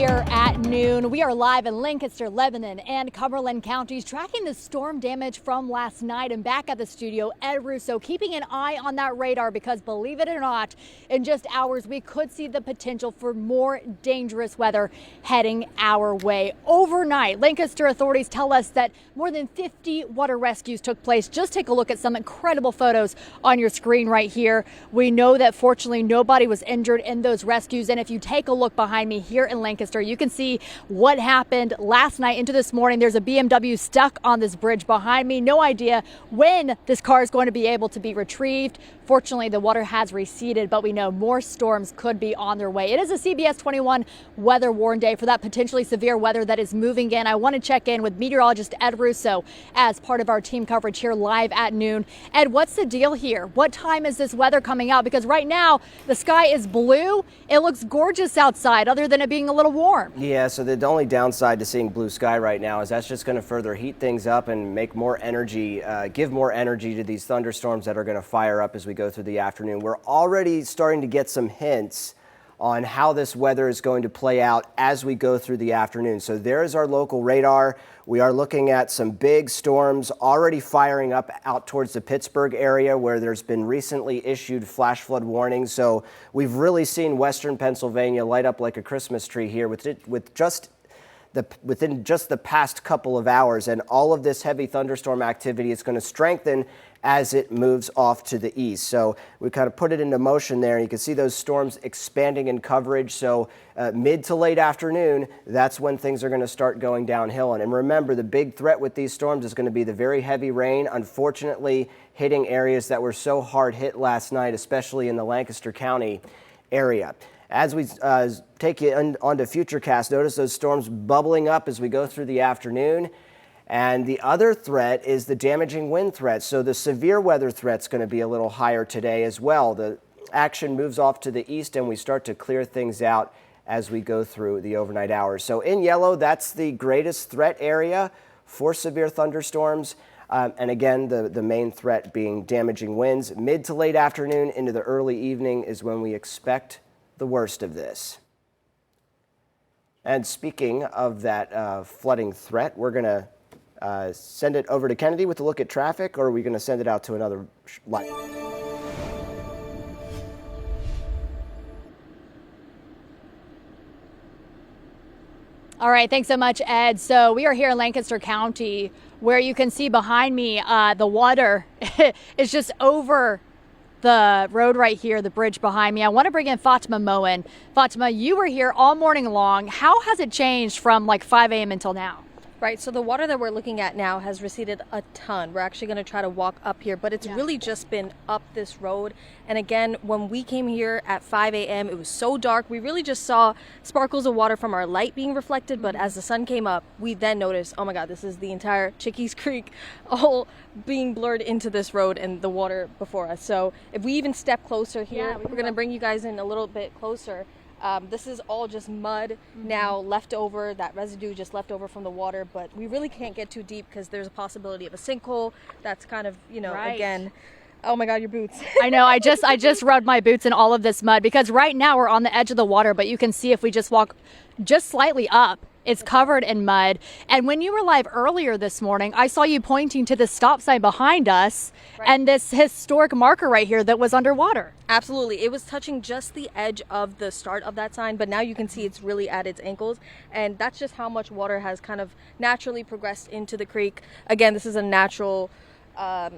here at noon. We are live in Lancaster, Lebanon, and Cumberland counties, tracking the storm damage from last night. And back at the studio, Ed Russo keeping an eye on that radar because, believe it or not, in just hours we could see the potential for more dangerous weather heading our way. Overnight, Lancaster authorities tell us that more than 50 water rescues took place. Just take a look at some incredible photos on your screen right here. We know that fortunately nobody was injured in those rescues. And if you take a look behind me here in Lancaster, you can see what happened last night into this morning. There's a BMW stuck on this bridge behind me. No idea when this car is going to be able to be retrieved. Fortunately, the water has receded, but we know more storms could be on their way. It is a CBS 21 weather warn day for that potentially severe weather that is moving in. I want to check in with meteorologist Ed Russo as part of our team coverage here live at noon. Ed, what's the deal here? What time is this weather coming out? Because right now the sky is blue. It looks gorgeous outside other than it being a little warm. Yeah, so the only downside to seeing blue sky right now is that's just going to further heat things up and make more energy, give more energy to these thunderstorms that are going to fire up as we go through the afternoon. We're already starting to get some hints on how this weather is going to play out as we go through the afternoon. So there's our local radar. We are looking at some big storms already firing up out towards the Pittsburgh area where there's been recently issued flash flood warnings. So we've really seen western Pennsylvania light up like a Christmas tree here within just the past couple of hours. And all of this heavy thunderstorm activity is going to strengthen as it moves off to the east. So we kind of put it into motion there. You can see those storms expanding in coverage. So mid to late afternoon, that's when things are going to start going downhill. And remember, the big threat with these storms is going to be the very heavy rain, unfortunately hitting areas that were so hard hit last night, especially in the Lancaster County area. As we take you onto Futurecast, notice those storms bubbling up as we go through the afternoon. And the other threat is the damaging wind threat. So the severe weather threat's going to be a little higher today as well. The action moves off to the east and we start to clear things out as we go through the overnight hours. So in yellow, that's the greatest threat area for severe thunderstorms. And again, the main threat being damaging winds. Mid to late afternoon into the early evening is when we expect the worst of this. And speaking of that flooding threat, we're going to send it over to Kennedy with a look at traffic, or are we going to send it out to another line? All right, thanks so much, Ed. So we are here in Lancaster County where you can see behind me the water is just over the road right here, the bridge behind me. I want to bring in Fatima Moen. Fatima, you were here all morning long. How has it changed from like 5 a.m. until now? Right, so the water that we're looking at now has receded a ton. We're actually going to try to walk up here, but it's really just been up this road. And again, when we came here at 5 a.m., it was so dark. We really just saw sparkles of water from our light being reflected. But as the sun came up, we then noticed, oh my God, this is the entire Chickies Creek all being blurred into this road and the water before us. So if we even step closer here, we're going to bring you guys in a little bit closer. This is all just mud now left over, that residue just left over from the water, but we really can't get too deep because there's a possibility of a sinkhole. That's kind of, again, oh my God, your boots. I know, I just rubbed my boots in all of this mud because right now we're on the edge of the water, but you can see if we just walk just slightly up, it's covered in mud. And when you were live earlier this morning, I saw you pointing to the stop sign behind us and this historic marker right here that was underwater. Absolutely. It was touching just the edge of the start of that sign, but now you can see it's really at its ankles. And that's just how much water has kind of naturally progressed into the creek. Again, this is a natural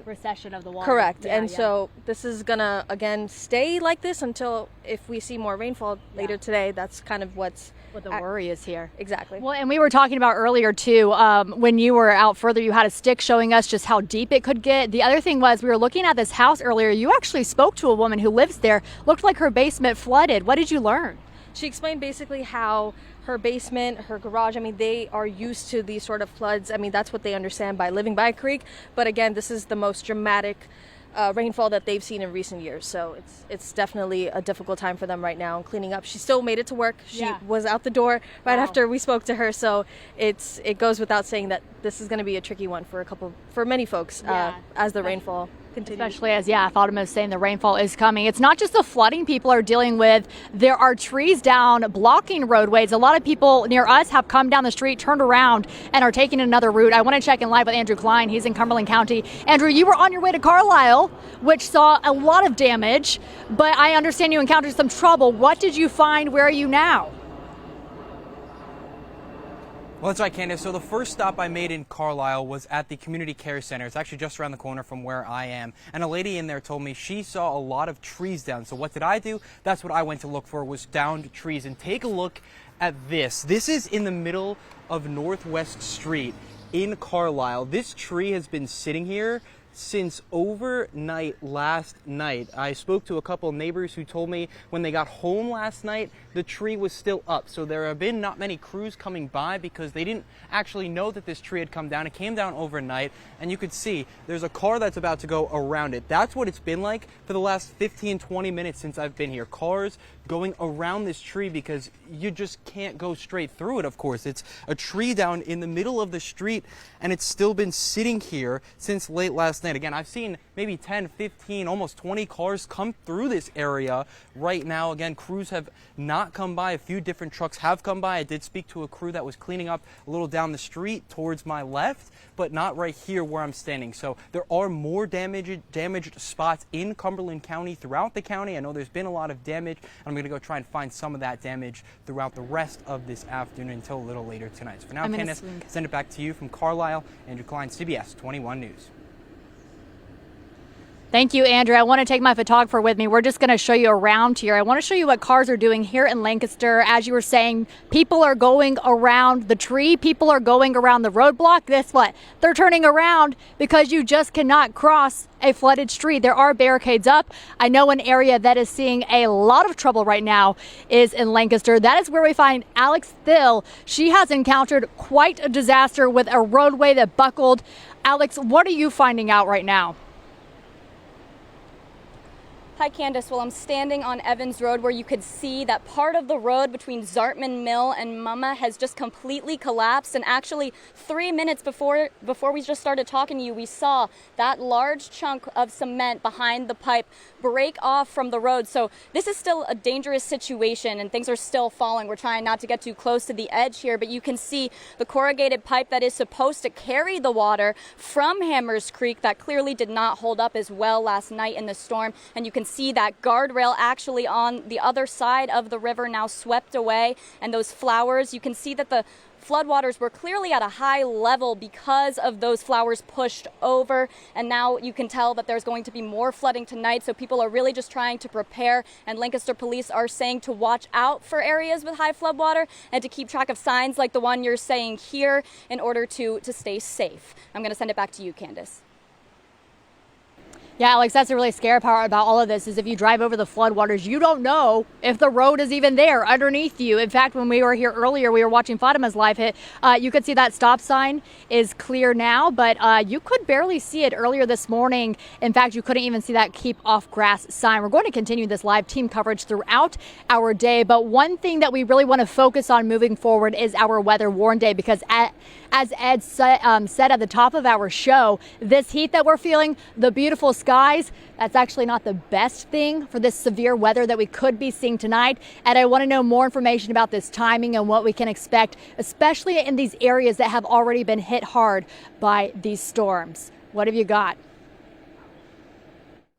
recession of the water. Correct. So this is gonna again stay like this until if we see more rainfall later today. That's kind of what the worry is here. Exactly. Well, and we were talking about earlier too, when you were out further, you had a stick showing us just how deep it could get. The other thing was we were looking at this house earlier. You actually spoke to a woman who lives there. Looked like her basement flooded. What did you learn? She explained basically how her basement, her garage, I mean, they are used to these sort of floods. I mean, that's what they understand by living by a creek. But again, this is the most dramatic rainfall that they've seen in recent years. So it's definitely a difficult time for them right now and cleaning up. She still made it to work. She was out the door right after we spoke to her. So it goes without saying that this is going to be a tricky one for many folks as the rainfall continue. Especially as, Fatima is saying the rainfall is coming. It's not just the flooding people are dealing with. There are trees down blocking roadways. A lot of people near us have come down the street, turned around, and are taking another route. I want to check in live with Andrew Klein. He's in Cumberland County. Andrew, you were on your way to Carlisle, which saw a lot of damage, but I understand you encountered some trouble. What did you find? Where are you now? Well, that's right, Candace. So the first stop I made in Carlisle was at the Community Care Center. It's actually just around the corner from where I am. And a lady in there told me she saw a lot of trees down. So what did I do? That's what I went to look for, was downed trees. And take a look at this. This is in the middle of Northwest Street in Carlisle. This tree has been sitting here since overnight last night. I spoke to a couple of neighbors who told me when they got home last night, the tree was still up. So there have been not many crews coming by because they didn't actually know that this tree had come down. It came down overnight, and you could see there's a car that's about to go around it. That's what it's been like for the last 15, 20 minutes since I've been here. Cars going around this tree because you just can't go straight through it, of course. It's a tree down in the middle of the street, and it's still been sitting here since late last night. Again, I've seen maybe 10, 15, almost 20 cars come through this area right now. Again, crews have not come by. A few different trucks have come by. I did speak to a crew that was cleaning up a little down the street towards my left, but not right here where I'm standing. So there are more damaged spots in Cumberland County, throughout the county. I know there's been a lot of damage. I'm going to go try and find some of that damage throughout the rest of this afternoon until a little later tonight. So for now, Candace, send it back to you from Carlisle. Andrew Klein, CBS 21 News. Thank you, Andrew. I want to take my photographer with me. We're just going to show you around here. I want to show you what cars are doing here in Lancaster. As you were saying, people are going around the tree. People are going around the roadblock. Guess what? They're turning around because you just cannot cross a flooded street. There are barricades up. I know an area that is seeing a lot of trouble right now is in Lancaster. That is where we find Alex Thill. She has encountered quite a disaster with a roadway that buckled. Alex, what are you finding out right now? Hi, Candace. Well, I'm standing on Evans Road where you could see that part of the road between Zartman Mill and Mama has just completely collapsed. And actually, 3 minutes before we just started talking to you, we saw that large chunk of cement behind the pipe break off from the road. So this is still a dangerous situation and things are still falling. We're trying not to get too close to the edge here, but you can see the corrugated pipe that is supposed to carry the water from Hammers Creek that clearly did not hold up as well last night in the storm. And you can see that guardrail actually on the other side of the river now swept away, and those flowers, you can see that the floodwaters were clearly at a high level because of those flowers pushed over, and now you can tell that there's going to be more flooding tonight, so people are really just trying to prepare, and Lancaster police are saying to watch out for areas with high floodwater and to keep track of signs like the one you're saying here in order to stay safe. I'm going to send it back to you, Candace. Yeah, Alex, that's the really scary part about all of this is if you drive over the floodwaters, you don't know if the road is even there underneath you. In fact, when we were here earlier, we were watching Fatima's live hit. You could see that stop sign is clear now, but you could barely see it earlier this morning. In fact, you couldn't even see that keep off grass sign. We're going to continue this live team coverage throughout our day, but one thing that we really want to focus on moving forward is our weather warn day, because as Ed said at the top of our show, this heat that we're feeling, the beautiful skies, that's actually not the best thing for this severe weather that we could be seeing tonight. And I want to know more information about this timing and what we can expect, especially in these areas that have already been hit hard by these storms. What have you got?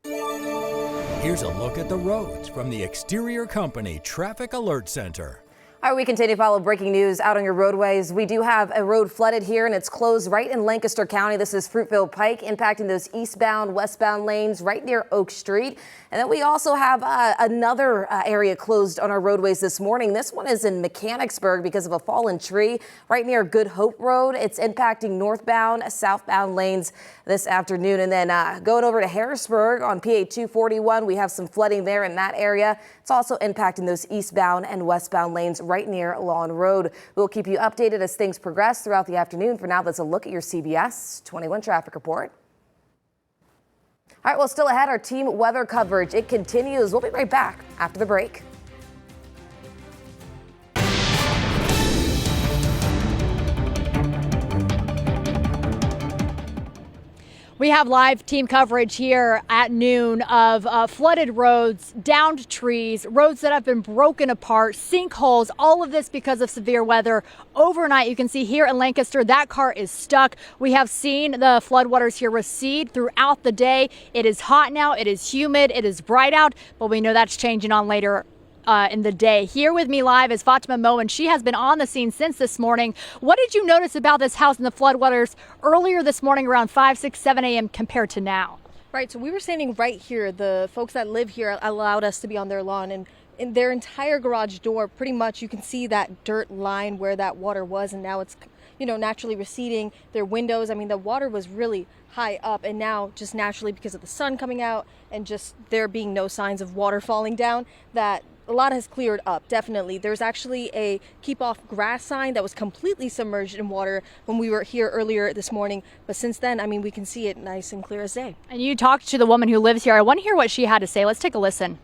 Here's a look at the roads from the Exterior Company Traffic Alert Center. All right, we continue to follow breaking news out on your roadways. We do have a road flooded here, and it's closed right in Lancaster County. This is Fruitville Pike, impacting those eastbound, westbound lanes right near Oak Street. And then we also have another area closed on our roadways this morning. This one is in Mechanicsburg because of a fallen tree right near Good Hope Road. It's impacting northbound, southbound lanes this afternoon. And then going over to Harrisburg on PA 241, we have some flooding there in that area. It's also impacting those eastbound and westbound lanes right near Lawn Road. We'll keep you updated as things progress throughout the afternoon. For now, let's a look at your CBS 21 traffic report. All right, well, still ahead, our team weather coverage. It continues. We'll be right back after the break. We have live team coverage here at noon of flooded roads, downed trees, roads that have been broken apart, sinkholes, all of this because of severe weather. Overnight, you can see here in Lancaster, that car is stuck. We have seen the floodwaters here recede throughout the day. It is hot now, it is humid, it is bright out, but we know that's changing on later in the day. Here with me live is Fatima Mo, and she has been on the scene since this morning. What did you notice about this house and the floodwaters earlier this morning around 5, 6, 7 a.m. compared to now? Right, so we were standing right here. The folks that live here allowed us to be on their lawn, and in their entire garage door, pretty much you can see that dirt line where that water was, and now it's, you know, naturally receding. Their windows, I mean, the water was really high up, and now just naturally because of the sun coming out and just there being no signs of water falling down, that a lot has cleared up, definitely. There's actually a keep off grass sign that was completely submerged in water when we were here earlier this morning. But since then, I mean, we can see it nice and clear as day. And you talked to the woman who lives here. I want to hear what she had to say. Let's take a listen.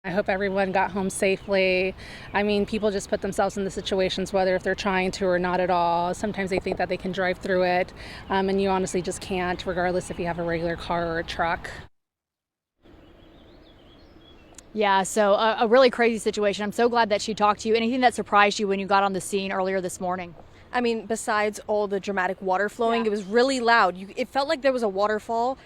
I hope everyone got home safely. I mean, people just put themselves in the situations, whether if they're trying to or not at all. Sometimes they think that they can drive through it, and you honestly just can't, regardless if you have a regular car or a truck. Yeah, so a really crazy situation. I'm so glad that she talked to you. Anything that surprised you when you got on the scene earlier this morning? I mean, besides all the dramatic water flowing, It was really loud. It felt like there was a waterfall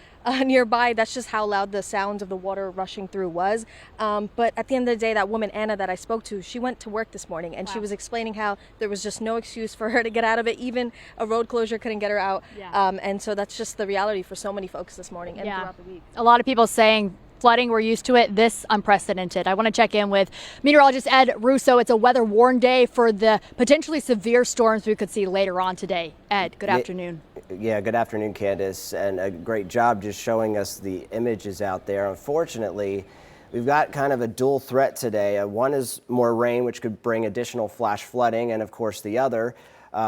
nearby. That's just how loud the sounds of the water rushing through was. But at the end of the day, that woman, Anna, that I spoke to, she went to work this morning, and she was explaining how there was just no excuse for her to get out of it. Even a road closure couldn't get her out. And so that's just the reality for so many folks this morning and throughout the week. A lot of people saying flooding, we're used to it. This unprecedented. I want to check in with meteorologist Ed Russo. It's a weather warn day for the potentially severe storms we could see later on today. Ed, good afternoon. Yeah, good afternoon, Candace, and a great job just showing us the images out there. Unfortunately, we've got kind of a dual threat today. One is more rain, which could bring additional flash flooding, and of course the other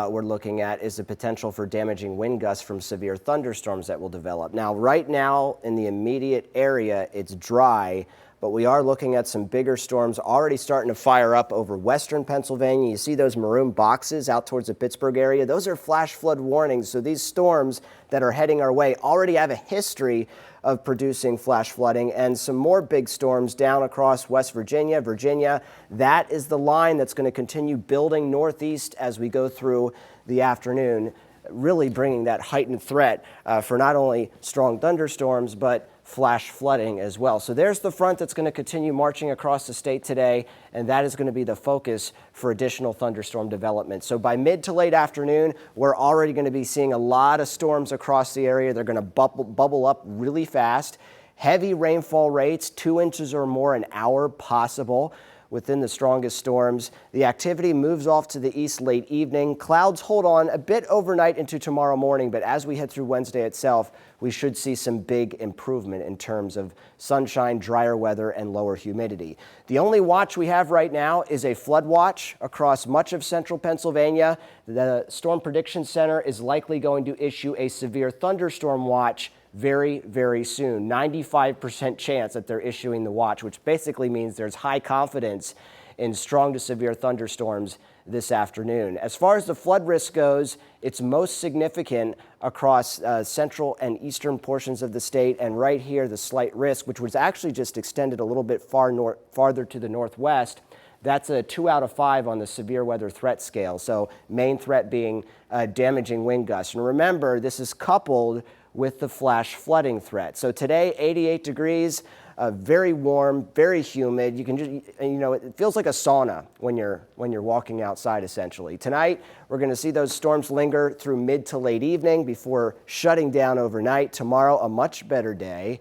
we're looking at is the potential for damaging wind gusts from severe thunderstorms that will develop. Now, right now in the immediate area, it's dry, but we are looking at some bigger storms already starting to fire up over western Pennsylvania. You see those maroon boxes out towards the Pittsburgh area? Those are flash flood warnings. So these storms that are heading our way already have a history of producing flash flooding, and some more big storms down across West Virginia. That is the line that's going to continue building northeast as we go through the afternoon, really bringing that heightened threat for not only strong thunderstorms, but flash flooding as well. So there's the front that's going to continue marching across the state today, and that is going to be the focus for additional thunderstorm development. So by mid to late afternoon, we're already going to be seeing a lot of storms across the area. They're going to bubble up really fast. Heavy rainfall rates, 2 inches or more an hour possible within the strongest storms. The activity moves off to the east late evening. Clouds hold on a bit overnight into tomorrow morning, but as we head through Wednesday itself, we should see some big improvement in terms of sunshine, drier weather, and lower humidity. The only watch we have right now is a flood watch across much of central Pennsylvania. The Storm Prediction Center is likely going to issue a severe thunderstorm watch very, very soon. 95% chance that they're issuing the watch, which basically means there's high confidence in strong to severe thunderstorms this afternoon. As far as the flood risk goes, it's most significant across central and eastern portions of the state, and right here the slight risk, which was actually just extended a little bit farther to the northwest. That's a 2 out of 5 on the severe weather threat scale. So main threat being damaging wind gusts. And remember, this is coupled with the flash flooding threat. So today, 88 degrees, very warm, very humid. You can just, it feels like a sauna when you're walking outside, essentially. Tonight, we're going to see those storms linger through mid to late evening before shutting down overnight. Tomorrow, a much better day.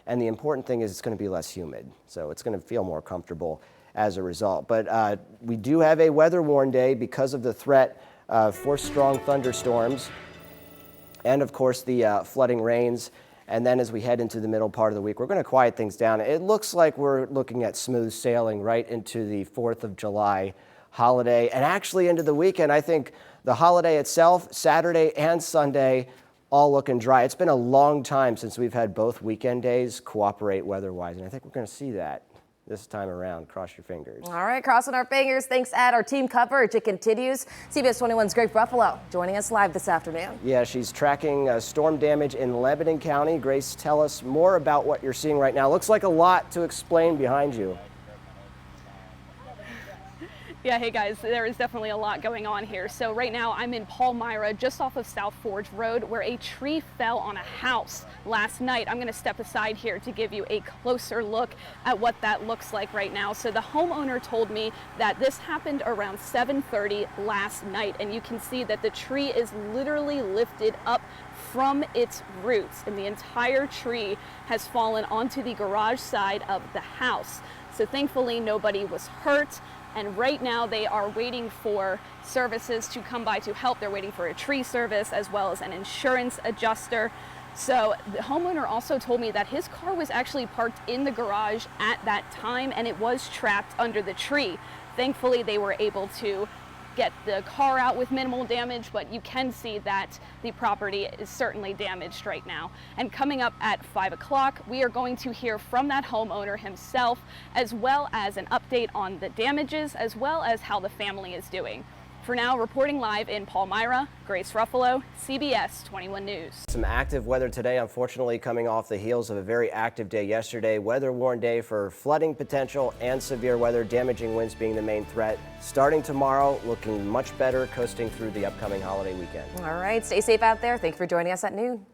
And the important thing is it's going to be less humid. So it's going to feel more comfortable as a result. But we do have a weather warn day because of the threat for strong thunderstorms. And of course, the flooding rains. And then as we head into the middle part of the week, we're going to quiet things down. It looks like we're looking at smooth sailing right into the 4th of July holiday and actually into the weekend. I think the holiday itself, Saturday and Sunday, all looking dry. It's been a long time since we've had both weekend days cooperate weather-wise, and I think we're going to see that this time around. Cross your fingers. All right, crossing our fingers. Thanks, Ed. Our team coverage, it continues. CBS 21's Grace Ruffalo joining us live this afternoon. Yeah, she's tracking storm damage in Lebanon County. Grace, tell us more about what you're seeing right now. Looks like a lot to explain behind you. Yeah, hey guys, there is definitely a lot going on here. So right now I'm in Palmyra, just off of South Forge Road, where a tree fell on a house last night. I'm going to step aside here to give you a closer look at what that looks like right now. So the homeowner told me that this happened around 7:30 last night, and you can see that the tree is literally lifted up from its roots, and the entire tree has fallen onto the garage side of the house. So thankfully nobody was hurt. And right now they are waiting for services to come by to help. They're waiting for a tree service as well as an insurance adjuster. So the homeowner also told me that his car was actually parked in the garage at that time, and it was trapped under the tree. Thankfully, they were able to get the car out with minimal damage, but you can see that the property is certainly damaged right now. And coming up at 5 o'clock, we are going to hear from that homeowner himself, as well as an update on the damages, as well as how the family is doing. For now, reporting live in Palmyra, Grace Ruffalo, CBS 21 News. Some active weather today, unfortunately coming off the heels of a very active day yesterday. Weather-worn day for flooding potential and severe weather, damaging winds being the main threat. Starting tomorrow, looking much better, coasting through the upcoming holiday weekend. All right, stay safe out there. Thank you for joining us at noon.